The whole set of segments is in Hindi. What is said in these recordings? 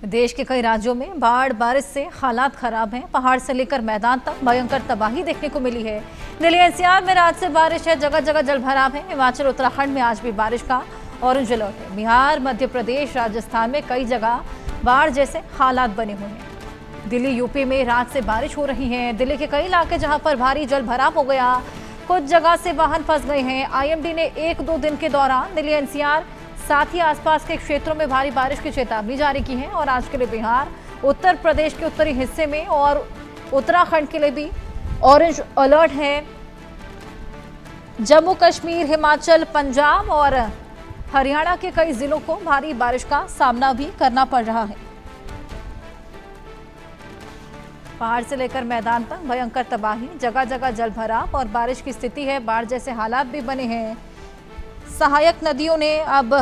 देश के कई राज्यों में बाढ़ बारिश से हालात खराब हैं। पहाड़ से लेकर मैदान तक भयंकर तबाही देखने को मिली है। दिल्ली एनसीआर में रात से बारिश है, जगह जगह जलभराव है। हिमाचल उत्तराखंड में आज भी बारिश का ऑरेंज अलर्ट है। बिहार, मध्य प्रदेश, राजस्थान में कई जगह बाढ़ जैसे हालात बने हुए हैं। दिल्ली, यूपी में रात से बारिश हो रही है। दिल्ली के कई इलाके जहां पर भारी जलभराव हो गया, कुछ जगह से वाहन फंस गए हैं। आईएमडी ने 1-2 दिन के दौरान दिल्ली एनसीआर साथ ही आसपास के क्षेत्रों में भारी बारिश की चेतावनी जारी की है। और आज के लिए बिहार, उत्तर प्रदेश के उत्तरी हिस्से में और उत्तराखंड के लिए भी ऑरेंज अलर्ट है। जम्मू कश्मीर, हिमाचल, पंजाब और हरियाणा के कई जिलों को भारी बारिश का सामना भी करना पड़ रहा है। पहाड़ से लेकर मैदान तक भयंकर तबाही, जगह जगह जलभराव और बारिश की स्थिति है। बाढ़ जैसे हालात भी बने हैं। सहायक नदियों ने अब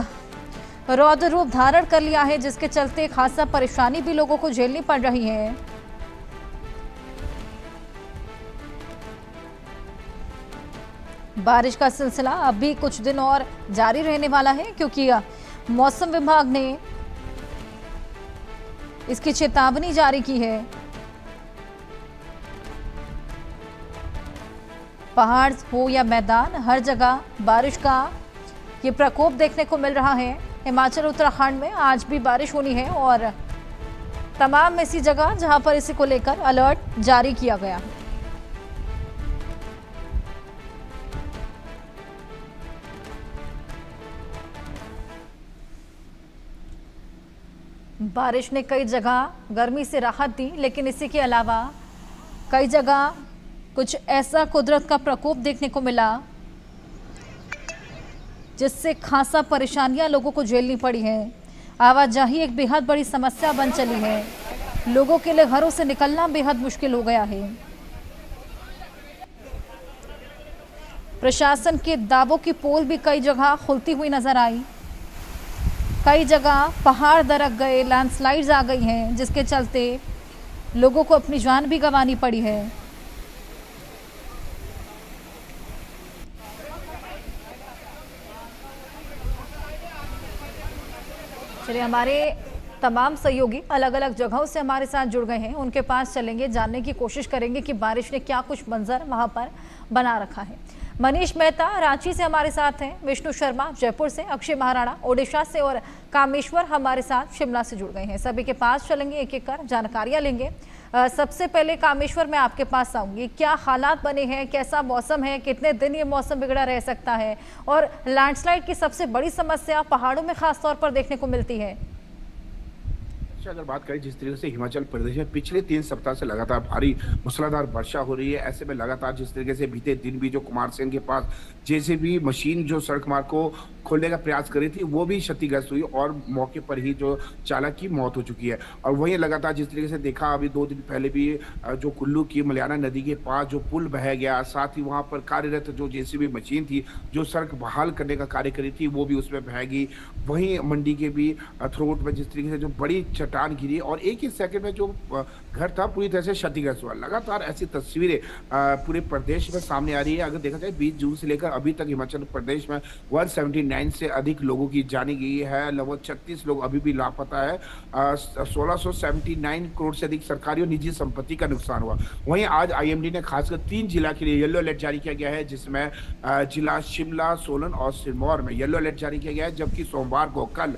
रौद्र रूप धारण कर लिया है, जिसके चलते खासा परेशानी भी लोगों को झेलनी पड़ रही है। बारिश का सिलसिला अब भी कुछ दिन और जारी रहने वाला है, क्योंकि मौसम विभाग ने इसकी चेतावनी जारी की है। पहाड़ हो या मैदान, हर जगह बारिश का ये प्रकोप देखने को मिल रहा है। हिमाचल, उत्तराखंड में आज भी बारिश होनी है और तमाम ऐसी जगह जहां पर इसी को लेकर अलर्ट जारी किया गया है। बारिश ने कई जगह गर्मी से राहत दी, लेकिन इसी के अलावा कई जगह कुछ ऐसा कुदरत का प्रकोप देखने को मिला जिससे खासा परेशानियां लोगों को झेलनी पड़ी है। आवाजाही एक बेहद बड़ी समस्या बन चली है। लोगों के लिए घरों से निकलना बेहद मुश्किल हो गया है। प्रशासन के दावों की पोल भी कई जगह खुलती हुई नजर आई। कई जगह पहाड़ दरक गए, लैंडस्लाइड्स आ गई हैं, जिसके चलते लोगों को अपनी जान भी गंवानी पड़ी है। चलिए, हमारे तमाम सहयोगी अलग अलग जगहों से हमारे साथ जुड़ गए हैं। उनके पास चलेंगे, जानने की कोशिश करेंगे कि बारिश ने क्या कुछ मंजर वहां पर बना रखा है। मनीष मेहता रांची से हमारे साथ हैं, विष्णु शर्मा जयपुर से, अक्षय महाराणा ओडिशा से और कामेश्वर हमारे साथ शिमला से जुड़ गए हैं। सभी के पास चलेंगे, एक एक कर जानकारियां लेंगे। सबसे पहले कामेश्वर, मैं आपके पास आऊंगी। क्या हालात बने हैं, कैसा मौसम है, कितने दिन ये मौसम बिगड़ा रह सकता है, और लैंडस्लाइड की सबसे बड़ी समस्या पहाड़ों में खास तौर पर देखने को मिलती है? अगर बात करें जिस तरीके से हिमाचल प्रदेश में पिछले 3 सप्ताह से लगातार भारी मूसलाधार वर्षा हो रही है, ऐसे में लगातार जिस तरीके से बीते दिन भी जो कुमारसैन के पास जेसीबी मशीन जो सड़क मार्ग को खोलने का प्रयास कर रही थी, वो भी क्षतिग्रस्त हुई और मौके पर ही जो चालक की मौत हो चुकी है। और वहीं लगातार जिस तरीके से देखा, अभी 2 दिन पहले भी जो कुल्लू की मलियाना नदी के पास जो पुल बह गया, साथ ही वहां पर कार्यरत जो जेसीबी मशीन थी जो सड़क बहाल करने का कार्य करी थी, वो भी उसमें बह गई। वहीं मंडी के भी थ्रोट में जिस तरीके से जो बड़ी चट्टान गिरी और एक ही सेकंड में जो घर था पूरी तरह से क्षतिग्रस्त हुआ। लगातार ऐसी तस्वीरें पूरे प्रदेश में सामने आ रही है। अगर देखा जाए 20 जून से लेकर अभी तक हिमाचल प्रदेश में 179 से अधिक लोगों की जानी गई है। लगभग 36 लोग अभी भी लापता है। 1679 करोड़ से अधिक सरकारी और निजी संपत्ति का नुकसान हुआ। वहीं आज आईएमडी ने खासकर 3 जिला के लिए येलो अलर्ट जारी किया गया है, जिसमें जिला शिमला, सोलन और सिरमौर में येलो अलर्ट जारी किया गया है, जबकि सोमवार को कल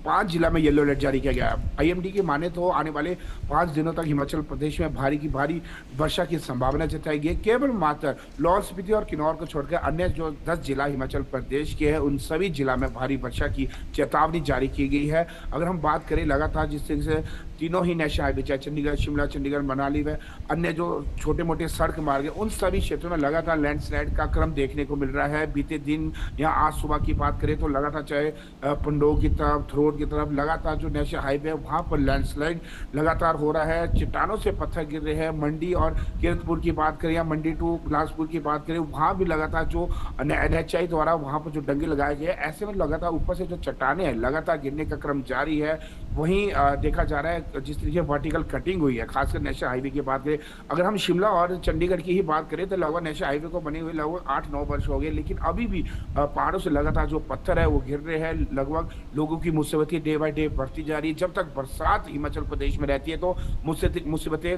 5 जिला में येलो अलर्ट जारी किया गया है। आईएमडी की माने तो आने वाले 5 दिनों तक हिमाचल प्रदेश में भारी की भारी वर्षा की संभावना जताई गई है। केवल मात्र लाहौल स्पीति और किन्नौर को छोड़कर अन्य जो 10 जिला हिमाचल प्रदेश के हैं, उन सभी जिला में भारी वर्षा की चेतावनी जारी की गई है। अगर हम बात करें लगातार जिस तरीके से तीनों ही नेशनल हाईवे, चाहे चंडीगढ़, शिमला, चंडीगढ़, मनाली व अन्य जो छोटे मोटे सड़क मार्ग है, उन सभी क्षेत्रों में लगातार लैंडस्लाइड का क्रम देखने को मिल रहा है। बीते दिन या आज सुबह की बात करें तो लगातार चाहे पंडोह की तरफ, थ्रोट की तरफ लगातार जो नेशनल हाईवे है वहां पर लैंडस्लाइड लगातार हो रहा है। चट्टानों से पत्थर गिर रहे हैं। मंडी और कीरतपुर की बात करें या मंडी टू बिलासपुर की बात करें, वहां भी लगातार जो NHAI द्वारा वहां पर जो डंगे लगाए गए, ऐसे में लगातार ऊपर से जो चट्टाने हैं लगातार गिरने का क्रम जारी है। वहीं देखा जा रहा है जिस तरीके वर्टिकल कटिंग हुई है, खासकर नेशनल हाईवे की बात करें, अगर हम शिमला और चंडीगढ़ की ही बात करें तो लगभग नेशनल हाईवे को बने हुए लगभग 8-9 वर्ष हो गए, लेकिन अभी भी पहाड़ों से लगातार जो पत्थर है वो गिर रहे हैं। लगभग लोगों की मुसीबतें डे बाय डे बढ़ती जा रही है। जब तक बरसात हिमाचल प्रदेश में रहती है तो मुसीबतें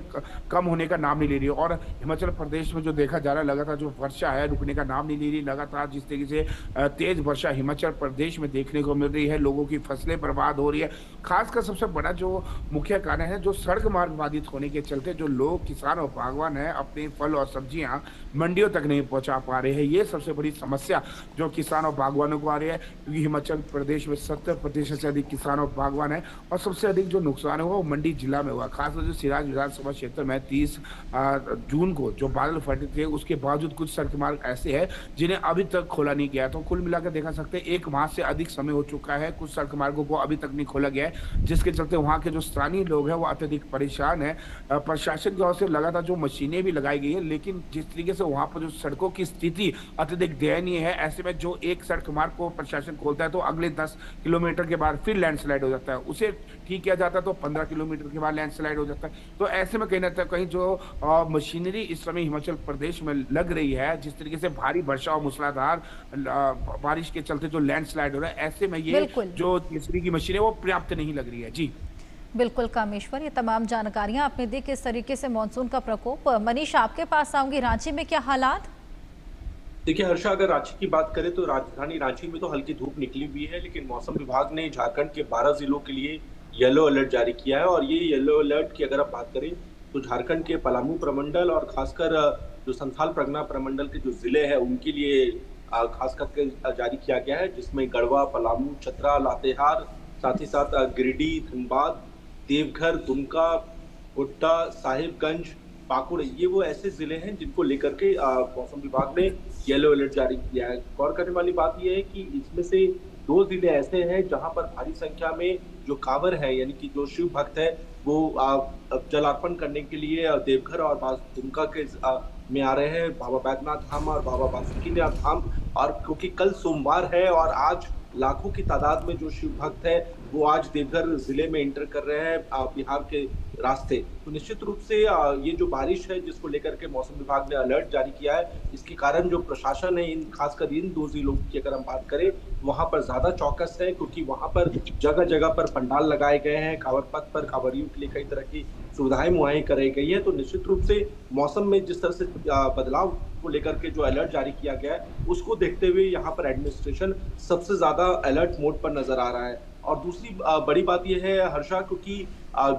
कम होने का नाम नहीं ले रही है। और हिमाचल प्रदेश में जो देखा जा रहा है लगातार जो वर्षा है रुकने का नाम नहीं ले रही। लगातार जिस तरीके से तेज वर्षा हिमाचल प्रदेश में देखने को मिल रही है, लोगों की फसलें बर्बाद हो रही है। खासकर सबसे बड़ा जो मुख्य कारण है, जो सड़क मार्ग बाधित होने के चलते जो लोग, किसान और बागवान है, अपने फल और सब्जियां मंडियों तक नहीं पहुंचा पा रहे हैं। ये सबसे बड़ी समस्या जो किसान और बागवानों को आ रही है, क्योंकि हिमाचल प्रदेश में 70% से अधिक किसान और बागवान है और सबसे अधिक जो नुकसान है वो मंडी जिला में हुआ। खासकर जो सिराज विधानसभा क्षेत्र में 30 जून को जो बादल फटे थे, उसके बावजूद कुछ सड़क मार्ग ऐसे हैं जिन्हें अभी तक खोला नहीं गया। तो कुल मिलाकर देखा सकते हैं 1 माह से अधिक समय हो चुका है, कुछ सड़क मार्गों को अभी तक नहीं खोला गया है, जिसके चलते वहाँ के जो स्थानीय लोग हैं वो अत्यधिक परेशान है। प्रशासन की ओर से लगातार जो मशीनें भी लगाई गई है, लेकिन जिस तरीके से वहाँ पर जो सड़कों की स्थिति अत्यधिक दयनीय है, ऐसे में जो एक सड़क मार्ग को प्रशासन खोलता है तो अगले 10 किलोमीटर के बाद फिर लैंडस्लाइड हो जाता है। उसे ठीक किया जाता है तो 15 किलोमीटर के बाद लैंडस्लाइड हो जाता है। तो ऐसे में कहीं ना कहीं जो मशीनरी इस समय हिमाचल प्रदेश में लग रही है, जिस तरीके से भारी वर्षा और मूसलाधार बारिश के चलते जो लैंडस्लाइड हो रहा है, ऐसे में ये बिल्कुल। जो जेसीबी की मशीन है वो पर्याप्त नहीं लग रही है। जी बिल्कुल कामेश्वर, ये तमाम जानकारियां आपने दी किस तरीके से मानसून का प्रकोप। मनीष, आपके पास आऊंगी, रांची में क्या हालात? देखिए हर्षा, अगर रांची की बात करें तो राजधानी रांची में तो हल्की धूप निकली हुई है, लेकिन मौसम विभाग ने झारखंड के 12 जिलों के लिए येलो अलर्ट जारी किया है। और ये येलो अलर्ट की अगर आप बात करें तो झारखंड के पलामू प्रमंडल और खासकर जो संथाल परगना प्रमंडल के जो जिले हैं उनके लिए खास करके जारी किया गया है, जिसमें गढ़वा, पलामू, चतरा, लातेहार, साथ ही साथ गिरिडीह, धनबाद, देवघर, दुमका, गोड्डा, साहिबगंज, पाकुड़, ये वो ऐसे जिले हैं जिनको लेकर के मौसम विभाग ने येलो अलर्ट जारी किया है। गौर करने वाली बात यह है कि इसमें से 2 जिले ऐसे हैं जहां पर भारी संख्या में जो कांवर है, यानी कि जो शिव भक्त है, वो जल अर्पण करने के लिए देवघर और दुमका के में आ रहे हैं, बाबा बैद्यनाथ धाम और बाबा बासुकीनाथ धाम। और क्योंकि कल सोमवार है और आज लाखों की तादाद में जो शिव भक्त है वो आज देवघर जिले में एंटर कर रहे हैं बिहार के रास्ते, तो निश्चित रूप से ये जो बारिश है जिसको लेकर के मौसम विभाग ने अलर्ट जारी किया है, इसके कारण जो प्रशासन है खासकर इन 2 जिलों की अगर हम बात करें, वहां पर ज्यादा चौकस है, क्योंकि वहां पर जगह जगह पर पंडाल लगाए गए हैं, कांवड़ पथ पर कांवड़ियों के लिए कई तरह की सुविधाएं मुहैया कराई गई है। तो निश्चित रूप से मौसम में जिस तरह से बदलाव को लेकर के जो अलर्ट जारी किया गया है, उसको देखते हुए यहाँ पर एडमिनिस्ट्रेशन सबसे ज्यादा अलर्ट मोड पर नजर आ रहा है। और दूसरी बड़ी बात यह है हर्षा, क्योंकि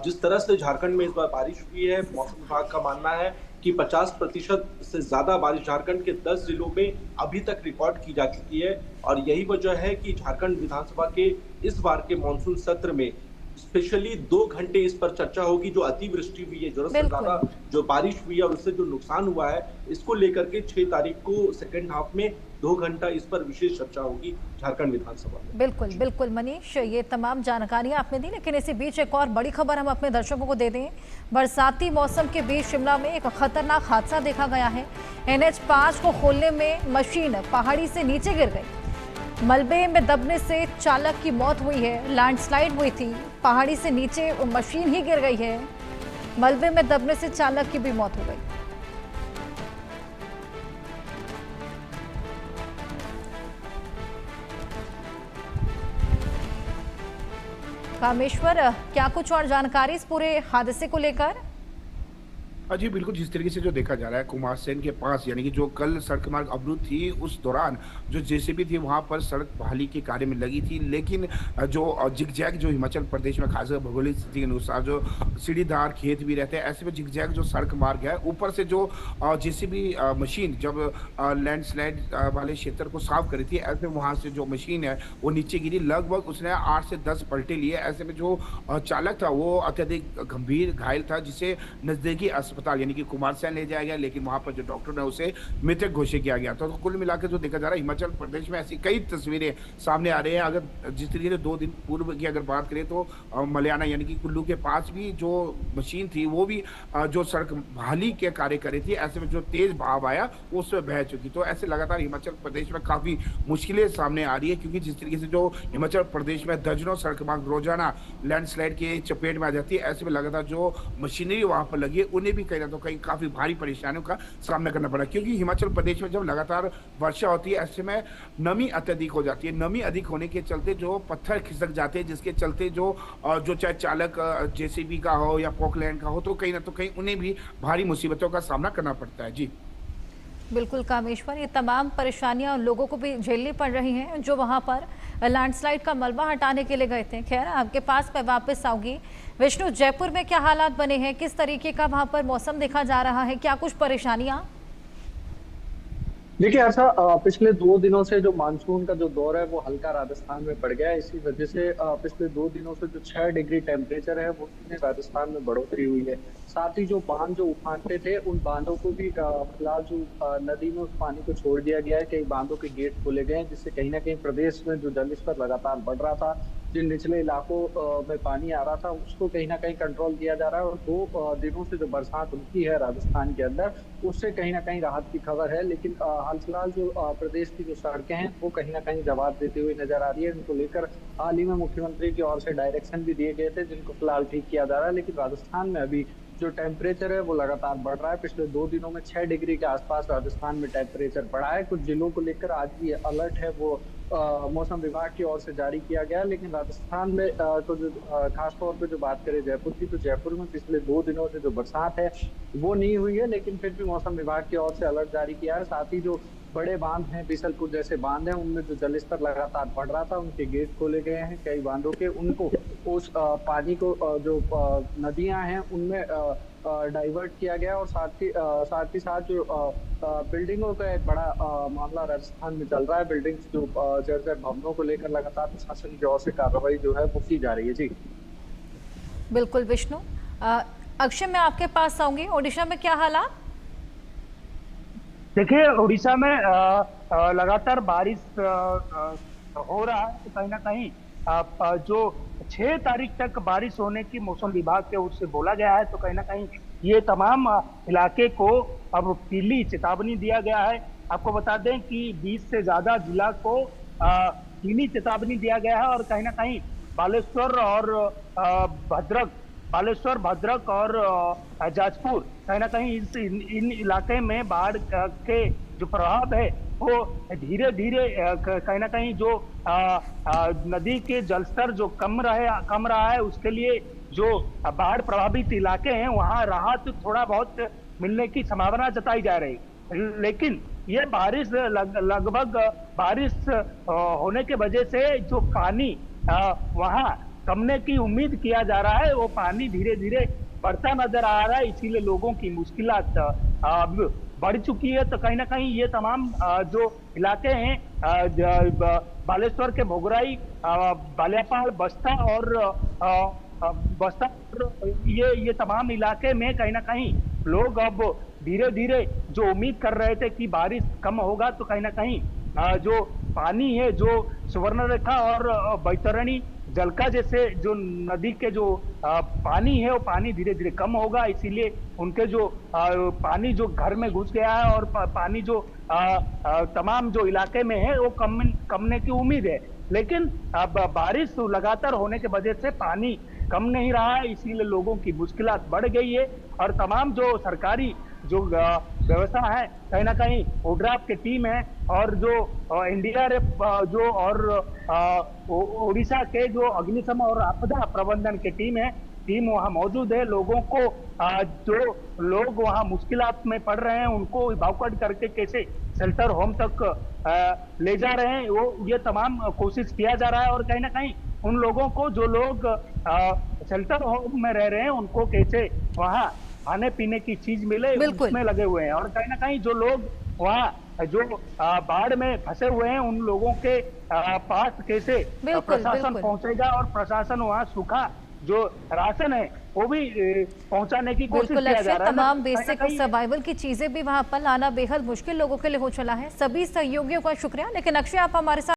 जिस तरह से झारखंड में इस बार बारिश हुई है, मौसम विभाग का मानना है कि 50% से ज्यादा बारिश झारखंड के 10 जिलों में अभी तक रिकॉर्ड की जा चुकी है। और यही वजह है कि झारखंड विधानसभा के इस बार के मानसून सत्र में स्पेशली 2 घंटे इस पर चर्चा होगी। जो अतिवृष्टि हुई है, जरूरत से ज्यादा जो बारिश हुई है और उससे जो नुकसान हुआ है, इसको लेकर के 6 तारीख को सेकेंड हाफ में 2 घंटा इस पर विशेष चर्चा होगी झारखंड विधानसभा में। बिल्कुल बिल्कुल मनीष, ये तमाम जानकारियां आपने दी, लेकिन इसी बीच एक और बड़ी खबर हम अपने दर्शकों को दे दें। बरसाती मौसम के बीच शिमला में एक खतरनाक हादसा देखा गया है। NH5 को खोलने में मशीन पहाड़ी से नीचे गिर गई। मलबे में दबने से चालक की मौत हुई है। लैंडस्लाइड हुई थी, पहाड़ी से नीचे मशीन ही गिर गई है। मलबे में दबने से चालक की भी मौत हो गई। कामेश्वर, क्या कुछ और जानकारी इस पूरे हादसे को लेकर? जी बिल्कुल, जिस तरीके से जो देखा जा रहा है कुमारसैन के पास, यानी कि जो कल सड़क मार्ग अवरुद्ध थी, उस दौरान जो जेसीबी थी वहां पर सड़क बहाली के कार्य में लगी थी, लेकिन जो जिगजैग जो हिमाचल प्रदेश में खासकर भौगोलिक स्थिति के अनुसार जो सीढ़ीदार खेत भी रहते हैं, ऐसे में जिगजैग जो सड़क मार्ग है, ऊपर से जो जेसीबी मशीन जब लैंडस्लाइड वाले क्षेत्र को साफ करी थी, ऐसे वहां से जो मशीन है वो नीचे गिरी। लगभग उसने 8 से 10 पलटे लिए। ऐसे में जो चालक था वो अत्यधिक गंभीर घायल था, जिसे नजदीकी अस्पताल यानी कि कुमारसैन ले जाया गया, लेकिन वहां पर जो डॉक्टर ने उसे मृतक घोषित किया गया। तो कुल मिलाकर जो देखा जा रहा है, हिमाचल प्रदेश में ऐसी कई तस्वीरें सामने आ रही हैं। अगर जिस तरीके से 2 दिन पूर्व की अगर बात करें तो मलियाना यानी कि कुल्लू के पास भी जो मशीन थी वो भी जो सड़क बहाली के कार्य कर रही थी, ऐसे में जो तेज बहाव आया वो उसमें बह चुकी। तो ऐसे लगातार हिमाचल प्रदेश में काफी मुश्किलें सामने आ रही है, क्योंकि जिस तरीके से जो हिमाचल प्रदेश में दर्जनों सड़क मार्ग रोजाना लैंडस्लाइड के चपेट में आ जाती है, ऐसे में लगातार जो मशीनरी वहां पर लगी है उन्हें भी कहीं ना तो कहीं काफी भारी परेशानियों का सामना करना पड़ा, क्योंकि हिमाचल प्रदेश में जब लगातार वर्षा होती है ऐसे में नमी अत्यधिक हो जाती है। नमी अधिक होने के चलते जो पत्थर खिसक जाते हैं, जिसके चलते जो चाहे चालक जेसीबी का हो या पोकलैंड का हो, तो कहीं ना तो कहीं उन्हें भी भारी मुसीबतों का सामना करना पड़ता है। जी बिल्कुल कामेश्वर, ये तमाम परेशानियां लोगों को भी झेलनी पड़ रही हैं जो वहां पर लैंडस्लाइड का मलबा हटाने के लिए गए थे। खैर, आपके पास मैं वापस आऊंगी। विष्णु, जयपुर में क्या हालात बने हैं, किस तरीके का वहां पर मौसम देखा जा रहा है, क्या कुछ परेशानियां? देखिए ऐसा पिछले 2 दिनों से जो मानसून का जो दौर है वो हल्का राजस्थान में पड़ गया है। इसी वजह से पिछले 2 दिनों से जो 6 डिग्री टेम्परेचर है वो राजस्थान में बढ़ोतरी हुई है। साथ ही जो बांध जो उफान पे थे उन बांधों को भी फिलहाल जो नदी में उस पानी को छोड़ दिया गया है। कई बांधों के गेट खोले गए हैं, जिससे कहीं ना कहीं प्रदेश में जो जल स्तर लगातार बढ़ रहा था, जिन निचले इलाकों में पानी आ रहा था, उसको कहीं ना कहीं कंट्रोल किया जा रहा है। और 2 दिनों से जो बरसात रुकी है राजस्थान के अंदर, उससे कहीं ना कहीं राहत की खबर है। लेकिन हाल फिलहाल जो प्रदेश की जो सड़कें हैं वो कहीं ना कहीं जवाब देती हुई नजर आ रही है। इनको लेकर हाल ही में मुख्यमंत्री की ओर से डायरेक्शन भी दिए गए थे, जिनको फिलहाल ठीक किया जा रहा है। लेकिन राजस्थान में अभी जो टेम्परेचर है वो लगातार बढ़ रहा है। पिछले 2 दिनों में 6 डिग्री के आसपास राजस्थान में टेम्परेचर बढ़ा है। कुछ जिलों को लेकर आज भी अलर्ट है वो मौसम विभाग की ओर से जारी किया गया है। लेकिन राजस्थान में तो जो खासतौर पे जो बात करें जयपुर की, तो जयपुर में पिछले 2 दिनों से जो बरसात है वो नहीं हुई है, लेकिन फिर भी मौसम विभाग की ओर से अलर्ट जारी किया है। साथ ही जो बड़े बांध हैं, बिसलपुर जैसे बांध हैं, उनमें जो जलस्तर लगातार बढ़ रहा था, उनके गेट खोले गए हैं कई बांधों के। उनको उस पानी को जो नदियां हैं उनमें डाइवर्ट किया गया। और साथ ही साथ जो बिल्डिंगों का एक बड़ा मामला राजस्थान में चल रहा है। बिल्डिंग्स जो जर्जर भवनों को लेकर लगातार प्रशासन की ओर से कार्रवाई जो है वो की जा रही है। जी बिल्कुल विष्णु। अक्षय, मैं आपके पास आऊंगी। ओडिशा में क्या हालात? देखिए, उड़ीसा में लगातार बारिश हो रहा है। तो कहीं ना कहीं जो 6 तारीख तक बारिश होने की मौसम विभाग के ओर से बोला गया है, तो कहीं ना कहीं ये तमाम इलाके को अब पीली चेतावनी दिया गया है। आपको बता दें कि 20 से ज्यादा जिला को पीली चेतावनी दिया गया है। और कहीं ना कहीं बालेश्वर और भद्रक और जाजपुर, कहीं ना कहीं इन इलाके में बाढ़ के जो प्रभाव है वो धीरे धीरे कहीं ना कहीं जो नदी के जलस्तर जो कम रहा है, उसके लिए जो बाढ़ प्रभावित इलाके हैं वहां राहत थोड़ा बहुत मिलने की संभावना जताई जा रही। लेकिन ये बारिश लगभग बारिश होने के वजह से जो पानी वहां कमने की उम्मीद किया जा रहा है, वो पानी धीरे धीरे बढ़ता नजर आ रहा है। इसीलिए लोगों की मुश्किलात बढ़ चुकी है। तो कहीं ना कहीं ये तमाम जो इलाके हैं बालेश्वर के भोगराई, बालियापाल, बस्ता और ये तमाम इलाके में कहीं ना कहीं लोग अब धीरे धीरे जो उम्मीद कर रहे थे कि बारिश कम होगा, तो कहीं ना कहीं जो पानी है, जो सुवर्णरेखा और बैतरणी जलका जैसे जो नदी के जो पानी है वो पानी धीरे धीरे कम होगा। इसीलिए उनके जो पानी जो घर में घुस गया है और पानी जो तमाम जो इलाके में है वो कमने की उम्मीद है। लेकिन अब बारिश लगातार होने के वजह से पानी कम नहीं रहा है, इसीलिए लोगों की मुश्किलात बढ़ गई है। और तमाम जो सरकारी जो व्यवस्था है, कहीं ना कहीं ओड्राफ की टीम है और जो एनडीआरएफ जो और ओडिशा के जो अग्निशमन और आपदा प्रबंधन की टीम वहां मौजूद है। लोगों को जो लोग वहां मुश्किलात में पड़ रहे हैं उनको इवैक्यूएट करके कैसे शेल्टर होम तक ले जा रहे हैं, वो ये तमाम कोशिश किया जा रहा है। और कहीं ना कहीं उन लोगों को जो लोग शेल्टर होम में रह रहे हैं उनको कैसे वहां खाने पीने की चीज मिले, उसमें लगे हुए हैं। और कहीं ना कहीं जो लोग वहाँ जो बाढ़ में फंसे हुए हैं उन लोगों के पास कैसे प्रशासन पहुंचेगा और प्रशासन वहाँ सूखा जो राशन है वो भी पहुंचाने की कोशिश बिल्कुल किया जा अक्षय, रहा है। तमाम कहीं ना बेसिक कहीं सर्वाइवल की चीजें भी वहां पर लाना बेहद मुश्किल लोगों के लिए हो चला है। सभी सहयोगियों का शुक्रिया। लेकिन अक्षय, आप हमारे साथ